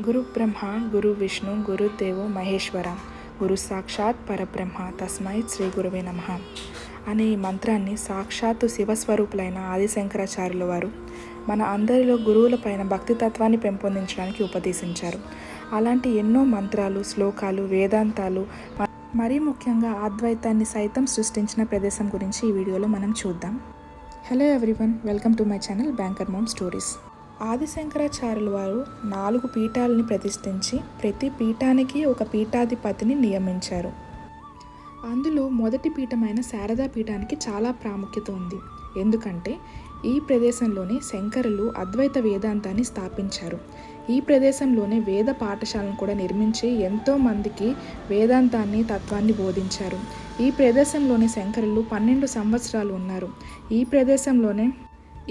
గురు బ్రహ్మ గురు విష్ణు గురుదేవో మహేశ్వర గురు సాక్షాత్ పరబ్రహ్మ తస్మై శ్రీ గురువే నమః అనే ఈ మంత్రాన్ని సాక్షాత్తు శివస్వరూపులైన ఆదిశంకరాచార్యుల వారు మన అందరిలో గురువులపైన భక్తితత్వాన్ని పెంపొందించడానికి ఉపదేశించారు. అలాంటి ఎన్నో మంత్రాలు, శ్లోకాలు, వేదాంతాలు, మరీ ముఖ్యంగా అద్వైతాన్ని సైతం సృష్టించిన ప్రదేశం గురించి ఈ వీడియోలో మనం చూద్దాం. Hello everyone, welcome to my channel banker mom stories. ఆదిశంకరాచార్యుల వారు 4 పీఠాలని ప్రతిష్ఠించి ప్రతి పీఠానికి ఒక పీఠాధిపతిని నియమించారు. అందులో మొదటి పీఠమైన శారదా పీఠానికి చాలా ప్రాముఖ్యత ఉంది. ఎందుకంటే ఈ ప్రదేశంలోనే శంకరులు అద్వైత వేదాంతాన్ని స్థాపించారు. ఈ ప్రదేశంలోనే వేద పాఠశాలను కూడా నిర్మించి ఎంతోమందికి వేదాంతాన్ని, తత్వాన్ని బోధించారు. ఈ ప్రదేశంలోనే శంకరులు 12 సంవత్సరాలు ఉన్నారు. ఈ ప్రదేశంలోనే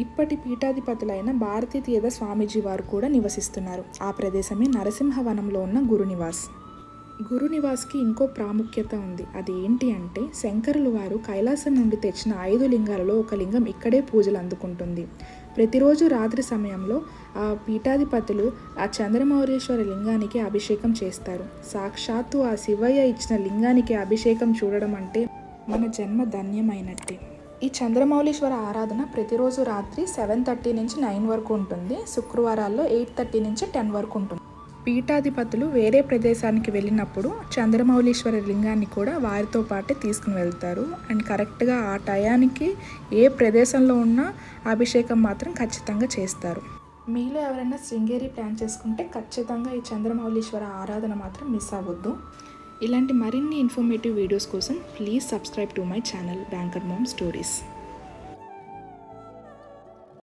ఇప్పటి పీఠాధిపతులైన భారతీ తీర్థ స్వామీజీ వారు కూడా నివసిస్తున్నారు. ఆ ప్రదేశమే నరసింహవనంలో ఉన్న గురునివాస్. గురునివాస్కి ఇంకో ప్రాముఖ్యత ఉంది. అది ఏంటి అంటే శంకరులు వారు కైలాసం నుండి తెచ్చిన 5 లింగాలలో ఒక లింగం ఇక్కడే పూజలు అందుకుంటుంది. ప్రతిరోజు రాత్రి సమయంలో ఆ పీఠాధిపతులు ఆ చంద్రమౌళీశ్వర లింగానికి అభిషేకం చేస్తారు. సాక్షాత్తు ఆ శివయ్య ఇచ్చిన లింగానికి అభిషేకం చూడడం అంటే మన జన్మ ధన్యమైనట్టే. ఈ చంద్రమౌళీశ్వర ఆరాధన ప్రతిరోజు రాత్రి 7:30 నుంచి 9 వరకు ఉంటుంది. శుక్రవారాల్లో 8:30 నుంచి 10 వరకు ఉంటుంది. పీఠాధిపతులు వేరే ప్రదేశానికి వెళ్ళినప్పుడు చంద్రమౌళీశ్వర లింగాన్ని కూడా వారితో పాటే తీసుకుని వెళ్తారు. అండ్ కరెక్ట్గా ఆ టయానికి ఏ ప్రదేశంలో ఉన్నా అభిషేకం మాత్రం ఖచ్చితంగా చేస్తారు. మీలో ఎవరైనా శృంగేరి ప్లాన్ చేసుకుంటే ఖచ్చితంగా ఈ చంద్రమౌళీశ్వర ఆరాధన మాత్రం మిస్ అవ్వద్దు. ఇలాంటి మరిన్ని ఇన్ఫర్మేటివ్ వీడియోస్ కోసం please subscribe to my channel banker mom stories.